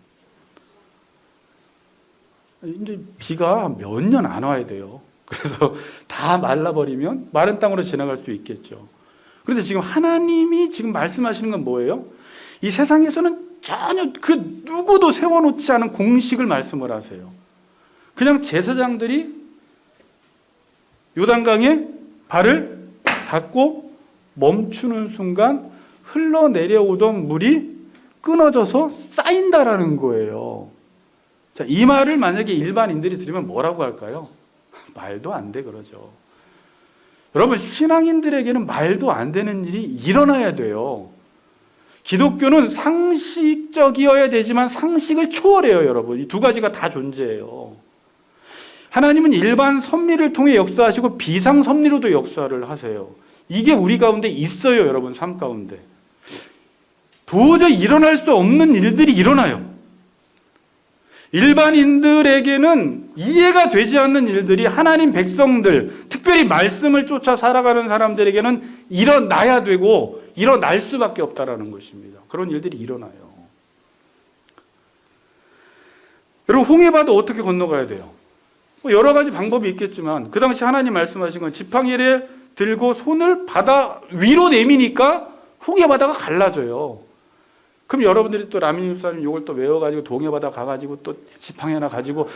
이제 비가 몇 년 안 와야 돼요. 그래서 다 말라버리면 마른 땅으로 지나갈 수 있겠죠. 그런데 지금 하나님이 지금 말씀하시는 건 뭐예요? 이 세상에서는 전혀 그 누구도 세워놓지 않은 공식을 말씀을 하세요. 그냥 제사장들이 요단강에 발을 닫고 멈추는 순간 흘러내려오던 물이 끊어져서 쌓인다라는 거예요. 자, 이 말을 만약에 일반인들이 들으면 뭐라고 할까요? 말도 안 돼 그러죠. 여러분, 신앙인들에게는 말도 안 되는 일이 일어나야 돼요. 기독교는 상식적이어야 되지만 상식을 초월해요, 여러분. 이 두 가지가 다 존재해요. 하나님은 일반 섭리를 통해 역사하시고 비상 섭리로도 역사를 하세요. 이게 우리 가운데 있어요, 여러분. 삶 가운데 도저히 일어날 수 없는 일들이 일어나요. 일반인들에게는 이해가 되지 않는 일들이 하나님 백성들, 특별히 말씀을 쫓아 살아가는 사람들에게는 일어나야 되고 일어날 수밖에 없다라는 것입니다. 그런 일들이 일어나요. 여러분, 홍해바다 어떻게 건너가야 돼요? 뭐 여러 가지 방법이 있겠지만 그 당시 하나님 말씀하신 건 지팡이를 들고 손을 바다 위로 내미니까 홍해바다가 갈라져요. 그럼 여러분들이 또 라민 집사님 이걸 또 외워가지고 동해바다 가가지고 또 지팡이 하나 가지고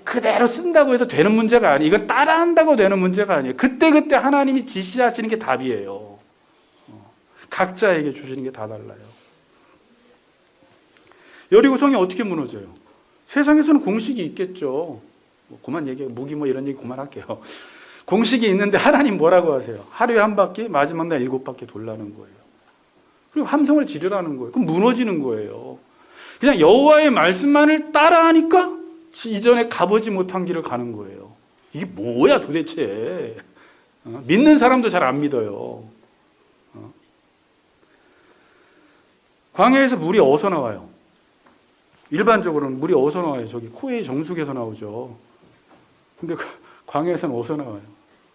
그대로 쓴다고 해서 되는 문제가 아니에요. 이건 따라한다고 되는 문제가 아니에요. 그때그때 하나님이 지시하시는 게 답이에요. 각자에게 주시는 게 다 달라요. 여리고성이 어떻게 무너져요? 세상에서는 공식이 있겠죠. 그만 얘기해. 무기 이런 얘기 그만할게요. 공식이 있는데 하나님 뭐라고 하세요? 하루에 한 바퀴, 마지막 날 7바퀴 돌라는 거예요. 그리고 함성을 지르라는 거예요. 그럼 무너지는 거예요. 그냥 여호와의 말씀만을 따라하니까 이전에 가보지 못한 길을 가는 거예요. 이게 뭐야 도대체. 믿는 사람도 잘 안 믿어요. 광야에서 물이 어디서 나와요? 일반적으로는 물이 어디서 나와요? 저기 코의 정수기에서 나오죠. 근데 광야에서는 어디서 나와요?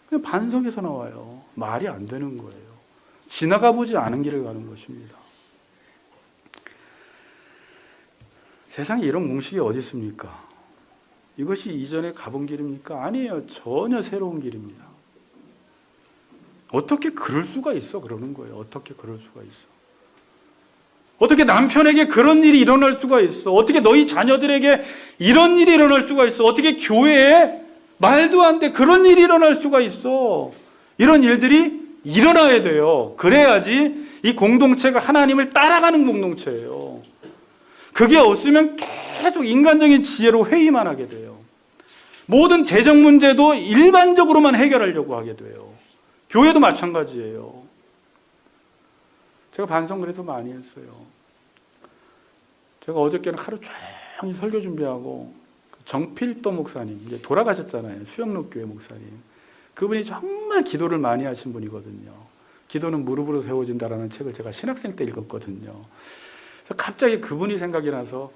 그냥 반석에서 나와요. 말이 안 되는 거예요. 지나가 보지 않은 길을 가는 것입니다. 세상에 이런 공식이 어디 있습니까? 이것이 이전에 가본 길입니까? 아니에요. 전혀 새로운 길입니다. 어떻게 그럴 수가 있어? 그러는 거예요. 어떻게 그럴 수가 있어? 어떻게 남편에게 그런 일이 일어날 수가 있어? 어떻게 너희 자녀들에게 이런 일이 일어날 수가 있어? 어떻게 교회에 말도 안 돼 그런 일이 일어날 수가 있어? 이런 일들이 일어나야 돼요. 그래야지 이 공동체가 하나님을 따라가는 공동체예요. 그게 없으면 계속 인간적인 지혜로 회의만 하게 돼요. 모든 재정 문제도 일반적으로만 해결하려고 하게 돼요. 교회도 마찬가지예요. 제가 반성 그래도 많이 했어요. 제가 어저께는 하루 종일 설교 준비하고 정필도 목사님, 이제 돌아가셨잖아요. 수영록교회 목사님. 그분이 정말 기도를 많이 하신 분이거든요. 기도는 무릎으로 세워진다라는 책을 제가 신학생 때 읽었거든요. 그래서 갑자기 그분이 생각이 나서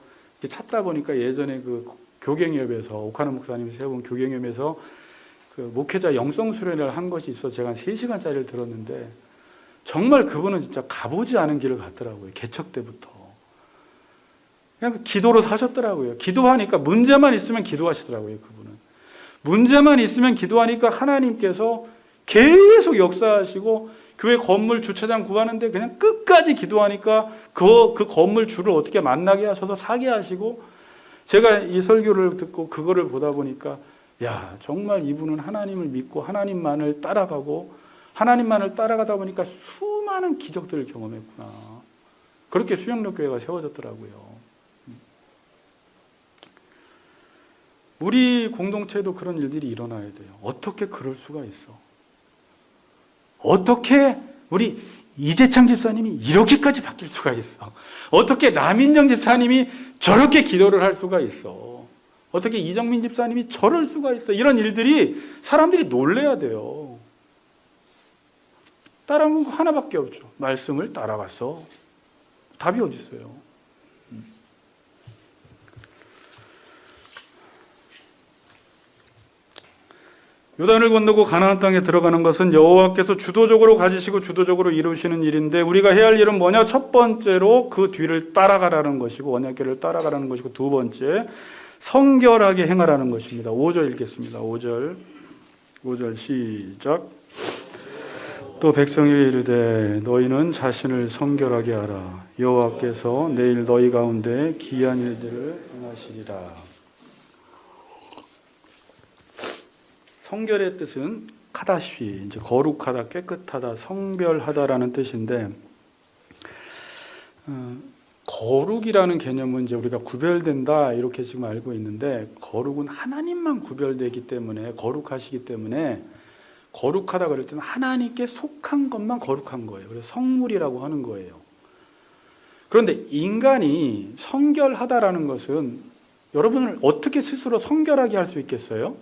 찾다 보니까 예전에 그 교갱협에서 오카노 목사님이 세운 교갱협에서 그 목회자 영성 수련회를 한 것이 있어 제가 한 3시간짜리를 들었는데 정말 그분은 진짜 가보지 않은 길을 갔더라고요. 개척 때부터. 그냥 기도로 사셨더라고요. 기도하니까 문제만 있으면 기도하시더라고요. 그분은. 문제만 있으면 기도하니까 하나님께서 계속 역사하시고 교회 건물 주차장 구하는데 그냥 끝까지 기도하니까 그 건물 주를 어떻게 만나게 하셔서 사게 하시고 제가 이 설교를 듣고 그거를 보다 보니까 야, 정말 이분은 하나님을 믿고 하나님만을 따라가고 하나님만을 따라가다 보니까 수많은 기적들을 경험했구나. 그렇게 수영록교회가 세워졌더라고요. 우리 공동체도 그런 일들이 일어나야 돼요. 어떻게 그럴 수가 있어? 어떻게 우리 이재창 집사님이 이렇게까지 바뀔 수가 있어? 어떻게 남인정 집사님이 저렇게 기도를 할 수가 있어? 어떻게 이정민 집사님이 저럴 수가 있어? 이런 일들이 사람들이 놀래야 돼요. 따라간 거 하나밖에 없죠. 말씀을 따라갔어. 답이 어디 있어요? 요단을 건너고 가나안 땅에 들어가는 것은 여호와께서 주도적으로 가지시고 주도적으로 이루시는 일인데 우리가 해야 할 일은 뭐냐? 첫 번째로 그 뒤를 따라가라는 것이고 언약궤를 따라가라는 것이고 두 번째 성결하게 행하라는 것입니다. 5절 읽겠습니다. 5절 시작. 또 백성에게 이르되 너희는 자신을 성결하게 하라. 여호와께서 내일 너희 가운데 기이한 일들을 행하시리라. 성결의 뜻은 카다시, 이제 거룩하다, 깨끗하다, 성별하다라는 뜻인데 거룩이라는 개념은 이제 우리가 구별된다 이렇게 지금 알고 있는데 거룩은 하나님만 구별되기 때문에 거룩하시기 때문에 거룩하다 그럴 때는 하나님께 속한 것만 거룩한 거예요. 그래서 성물이라고 하는 거예요. 그런데 인간이 성결하다라는 것은 여러분을 어떻게 스스로 성결하게 할 수 있겠어요?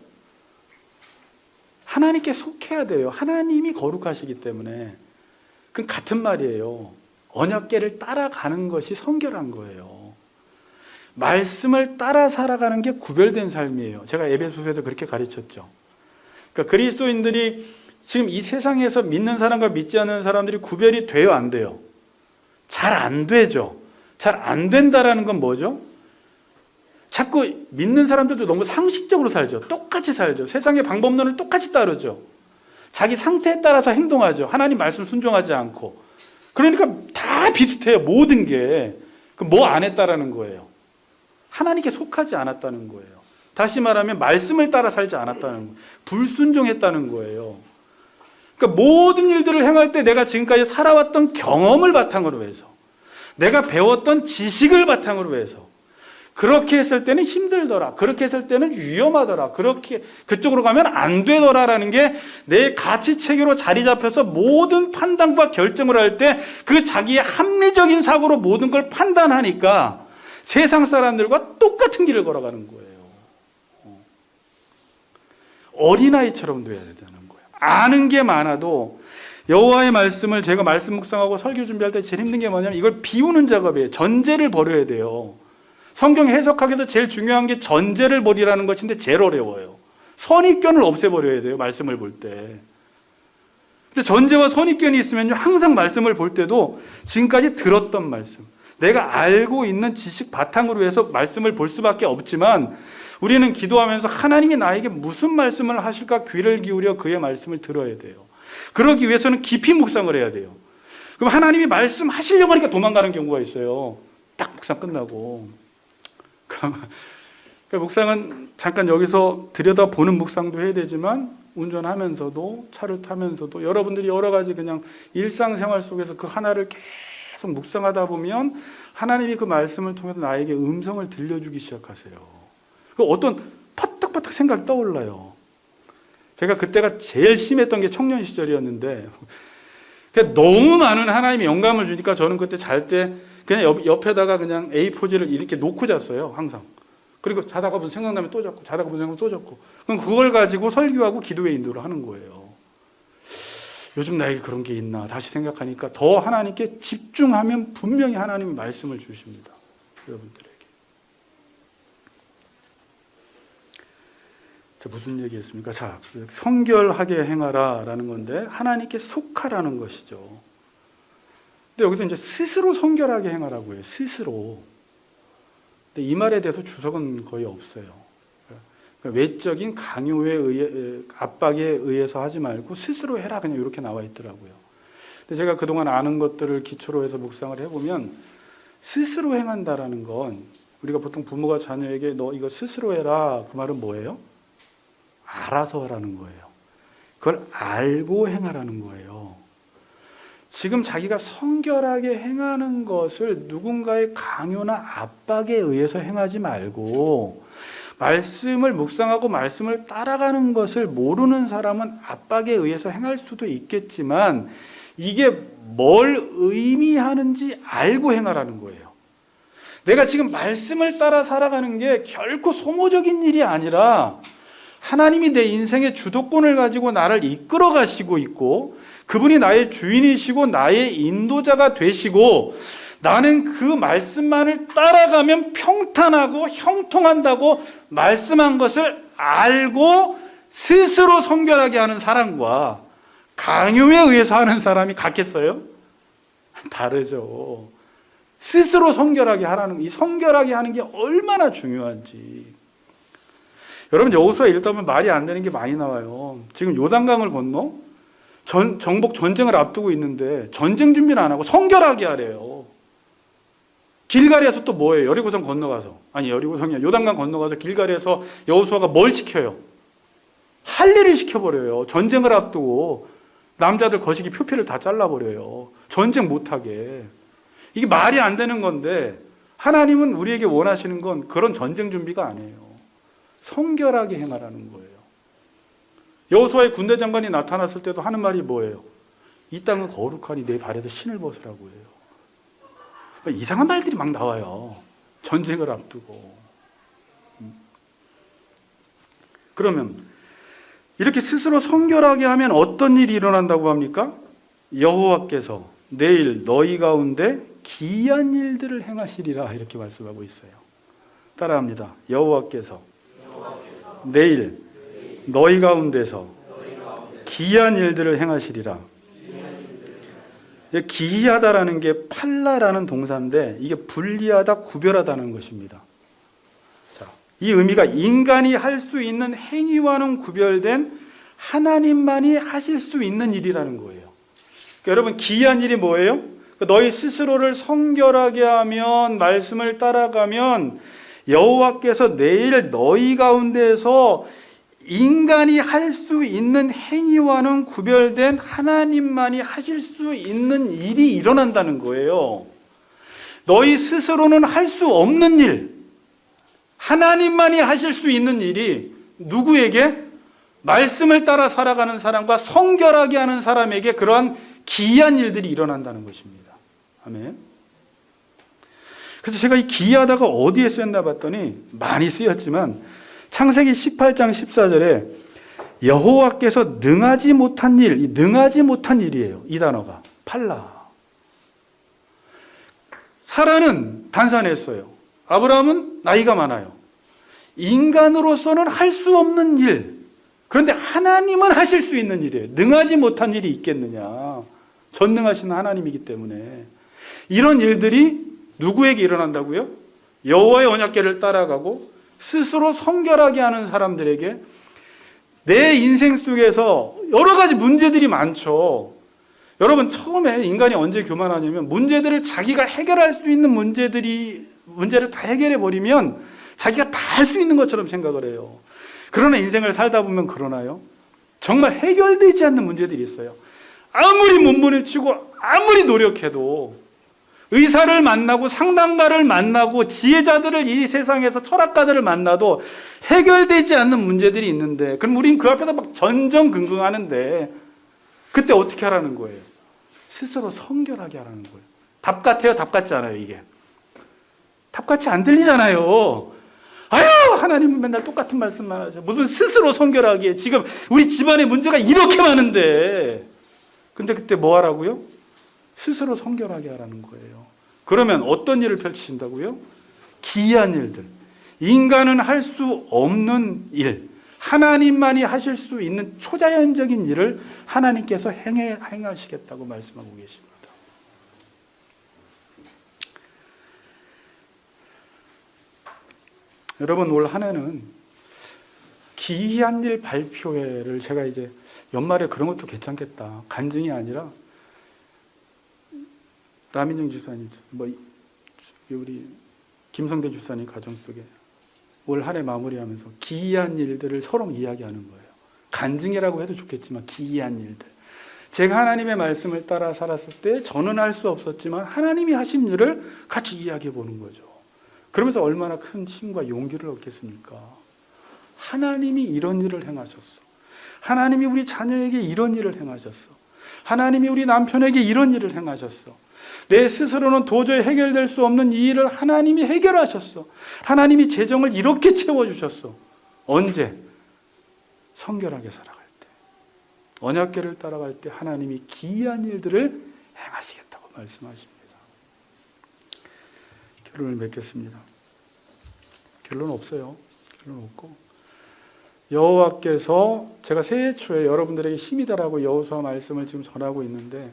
하나님께 속해야 돼요. 하나님이 거룩하시기 때문에. 그건 같은 말이에요. 언약궤를 따라가는 것이 성결한 거예요. 말씀을 따라 살아가는 게 구별된 삶이에요. 제가 에베소서에도 그렇게 가르쳤죠. 그러니까 그리스도인들이 지금 이 세상에서 믿는 사람과 믿지 않는 사람들이 구별이 돼요, 안 돼요? 잘 안 되죠. 잘 안 된다라는 건 뭐죠? 자꾸 믿는 사람들도 너무 상식적으로 살죠. 똑같이 살죠. 세상의 방법론을 똑같이 따르죠. 자기 상태에 따라서 행동하죠. 하나님 말씀 순종하지 않고. 그러니까 다 비슷해요. 모든 게. 뭐 안 했다라는 거예요. 하나님께 속하지 않았다는 거예요. 다시 말하면 말씀을 따라 살지 않았다는 거예요. 불순종했다는 거예요. 그러니까 모든 일들을 행할 때 내가 지금까지 살아왔던 경험을 바탕으로 해서 내가 배웠던 지식을 바탕으로 해서 그렇게 했을 때는 힘들더라. 그렇게 했을 때는 위험하더라. 그렇게 그쪽으로 가면 안 되더라라는 게 내 가치 체계로 자리 잡혀서 모든 판단과 결정을 할 때 그 자기의 합리적인 사고로 모든 걸 판단하니까 세상 사람들과 똑같은 길을 걸어가는 거예요. 어린아이처럼 돼야 되는 거예요. 아는 게 많아도 여호와의 말씀을 제가 말씀 묵상하고 설교 준비할 때 제일 힘든 게 뭐냐면 이걸 비우는 작업이에요. 전제를 버려야 돼요. 성경 해석하기도 제일 중요한 게 전제를 버리라는 것인데 제일 어려워요. 선입견을 없애버려야 돼요. 말씀을 볼 때. 근데 전제와 선입견이 있으면요, 항상 말씀을 볼 때도 지금까지 들었던 말씀, 내가 알고 있는 지식 바탕으로 해서 말씀을 볼 수밖에 없지만 우리는 기도하면서 하나님이 나에게 무슨 말씀을 하실까 귀를 기울여 그의 말씀을 들어야 돼요. 그러기 위해서는 깊이 묵상을 해야 돼요. 그럼 하나님이 말씀하시려고 하니까 도망가는 경우가 있어요. 딱 묵상 끝나고. 그러니까 묵상은 잠깐 여기서 들여다보는 묵상도 해야 되지만 운전하면서도 차를 타면서도 여러분들이 여러 가지 그냥 일상생활 속에서 그 하나를 계속 묵상하다 보면 하나님이 그 말씀을 통해서 나에게 음성을 들려주기 시작하세요. 그 어떤 퍼뜩퍼뜩 생각이 떠올라요. 제가 그때가 제일 심했던 게 청년 시절이었는데 너무 많은 하나님의 영감을 주니까 저는 그때 잘 때 그냥 옆에다가 그냥 A4지를 이렇게 놓고 잤어요. 항상. 그리고 자다가 보면 생각나면 또 잡고 자다가 보면 생각나면 또 잡고 그럼 그걸 가지고 설교하고 기도의 인도를 하는 거예요. 요즘 나에게 그런 게 있나 다시 생각하니까 더 하나님께 집중하면 분명히 하나님이 말씀을 주십니다. 여러분들에게. 자, 무슨 얘기했습니까? 자, 성결하게 행하라 라는 건데 하나님께 속하라는 것이죠. 근데 여기서 이제 스스로 성결하게 행하라고 해요. 스스로. 근데 이 말에 대해서 주석은 거의 없어요. 그러니까 외적인 강요에 의해, 압박에 의해서 하지 말고 스스로 해라 그냥 이렇게 나와 있더라고요. 근데 제가 그동안 아는 것들을 기초로 해서 묵상을 해보면 스스로 행한다라는 건 우리가 보통 부모가 자녀에게 너 이거 스스로 해라 그 말은 뭐예요? 알아서 하라는 거예요. 그걸 알고 행하라는 거예요. 지금 자기가 성결하게 행하는 것을 누군가의 강요나 압박에 의해서 행하지 말고 말씀을 묵상하고 말씀을 따라가는 것을 모르는 사람은 압박에 의해서 행할 수도 있겠지만 이게 뭘 의미하는지 알고 행하라는 거예요. 내가 지금 말씀을 따라 살아가는 게 결코 소모적인 일이 아니라 하나님이 내 인생의 주도권을 가지고 나를 이끌어 가시고 있고 그분이 나의 주인이시고 나의 인도자가 되시고 나는 그 말씀만을 따라가면 평탄하고 형통한다고 말씀한 것을 알고 스스로 성결하게 하는 사람과 강요에 의해서 하는 사람이 같겠어요? 다르죠. 스스로 성결하게 하라는, 이 성결하게 하는 게 얼마나 중요한지. 여러분, 여호수아 읽다 보면 말이 안 되는 게 많이 나와요. 지금 요단강을 건너 정복 전쟁을 앞두고 있는데 전쟁 준비는 안 하고 성결하게 하래요. 길갈에서 또 뭐예요? 여리고성 건너가서, 아니 여리고성이야, 요단강 건너가서 길갈에서 여호수아가 뭘 시켜요? 할 일을 시켜버려요. 전쟁을 앞두고 남자들 거시기 표피를 다 잘라버려요. 전쟁 못하게. 이게 말이 안 되는 건데 하나님은 우리에게 원하시는 건 그런 전쟁 준비가 아니에요. 성결하게 행하라는 거예요. 여호수아의 군대 장관이 나타났을 때도 하는 말이 뭐예요? 이 땅은 거룩하니 내 발에서 신을 벗으라고 해요. 이상한 말들이 막 나와요. 전쟁을 앞두고. 그러면 이렇게 스스로 성결하게 하면 어떤 일이 일어난다고 합니까? 여호와께서 내일 너희 가운데 기이한 일들을 행하시리라, 이렇게 말씀하고 있어요. 따라합니다. 여호와께서 내일 너희 가운데서 기이한 일들을 행하시리라. 기이하다라는 게 팔라라는 동사인데 이게 분리하다, 구별하다는 것입니다. 자, 이 의미가 인간이 할 수 있는 행위와는 구별된 하나님만이 하실 수 있는 일이라는 거예요. 그러니까 여러분, 기이한 일이 뭐예요? 너희 스스로를 성결하게 하면, 말씀을 따라가면 여호와께서 내일 너희 가운데에서 인간이 할 수 있는 행위와는 구별된 하나님만이 하실 수 있는 일이 일어난다는 거예요. 너희 스스로는 할 수 없는 일, 하나님만이 하실 수 있는 일이 누구에게? 말씀을 따라 살아가는 사람과 성결하게 하는 사람에게 그러한 기이한 일들이 일어난다는 것입니다. 아멘. 그래서 제가 이 기이하다가 어디에 쓰였나 봤더니 많이 쓰였지만 창세기 18장 14절에 여호와께서 능하지 못한 일, 이 능하지 못한 일이에요. 이 단어가 팔라. 사라는 단산했어요. 아브라함은 나이가 많아요. 인간으로서는 할 수 없는 일, 그런데 하나님은 하실 수 있는 일이에요. 능하지 못한 일이 있겠느냐. 전능하신 하나님이기 때문에. 이런 일들이 누구에게 일어난다고요? 여호와의 언약궤를 따라가고 스스로 성결하게 하는 사람들에게. 내 인생 속에서 여러 가지 문제들이 많죠. 여러분, 처음에 인간이 언제 교만하냐면 문제들을 자기가 해결할 수 있는 문제를 다 해결해 버리면 자기가 다 할 수 있는 것처럼 생각을 해요. 그러나 인생을 살다 보면 그러나요? 정말 해결되지 않는 문제들이 있어요. 아무리 몸부림치고 아무리 노력해도 의사를 만나고 상담가를 만나고 지혜자들을, 이 세상에서 철학가들을 만나도 해결되지 않는 문제들이 있는데, 그럼 우린 그 앞에서 막 전전긍긍하는데 그때 어떻게 하라는 거예요? 스스로 성결하게 하라는 거예요. 답 같아요? 답 같지 않아요? 이게 답같이 안 들리잖아요. 아유, 하나님은 맨날 똑같은 말씀만 하죠. 무슨 스스로 성결하게. 지금 우리 집안에 문제가 이렇게 많은데, 근데 그때 뭐 하라고요? 스스로 성결하게 하라는 거예요. 그러면 어떤 일을 펼치신다고요? 기이한 일들, 인간은 할 수 없는 일, 하나님만이 하실 수 있는 초자연적인 일을 하나님께서 행하시겠다고 말씀하고 계십니다. 여러분, 올 한 해는 기이한 일 발표회를 제가 이제 연말에 그런 것도 괜찮겠다. 간증이 아니라 라민영 집사님, 우리 김성대 집사님 가정 속에 올 한 해 마무리하면서 기이한 일들을 서로 이야기하는 거예요. 간증이라고 해도 좋겠지만 기이한 일들. 제가 하나님의 말씀을 따라 살았을 때 저는 할 수 없었지만 하나님이 하신 일을 같이 이야기해 보는 거죠. 그러면서 얼마나 큰 힘과 용기를 얻겠습니까? 하나님이 이런 일을 행하셨어. 하나님이 우리 자녀에게 이런 일을 행하셨어. 하나님이 우리 남편에게 이런 일을 행하셨어. 내 스스로는 도저히 해결될 수 없는 이 일을 하나님이 해결하셨어. 하나님이 재정을 이렇게 채워주셨어. 언제? 성결하게 살아갈 때. 언약궤를 따라갈 때 하나님이 기이한 일들을 행하시겠다고 말씀하십니다. 결론을 맺겠습니다. 결론 없어요. 결론 없고, 여호와께서, 제가 새해 초에 여러분들에게 힘이 되라고 여호수아 말씀을 지금 전하고 있는데,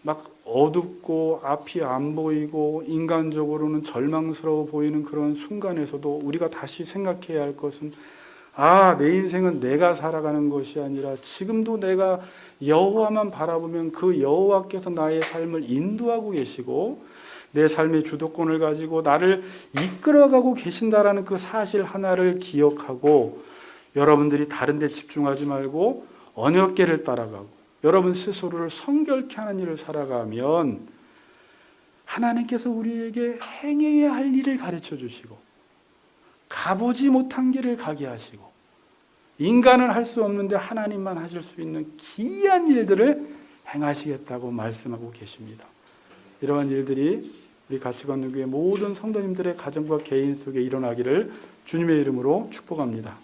막 어둡고 앞이 안 보이고 인간적으로는 절망스러워 보이는 그런 순간에서도 우리가 다시 생각해야 할 것은, 내 인생은 내가 살아가는 것이 아니라 지금도 내가 여호와만 바라보면 그 여호와께서 나의 삶을 인도하고 계시고 내 삶의 주도권을 가지고 나를 이끌어가고 계신다라는 그 사실 하나를 기억하고, 여러분들이 다른 데 집중하지 말고 언약궤를 따라가고 여러분 스스로를 성결케 하는 일을 살아가면 하나님께서 우리에게 행해야 할 일을 가르쳐 주시고 가보지 못한 길을 가게 하시고 인간은 할 수 없는데 하나님만 하실 수 있는 기이한 일들을 행하시겠다고 말씀하고 계십니다. 이러한 일들이 우리 같이 걷는 교회 모든 성도님들의 가정과 개인 속에 일어나기를 주님의 이름으로 축복합니다.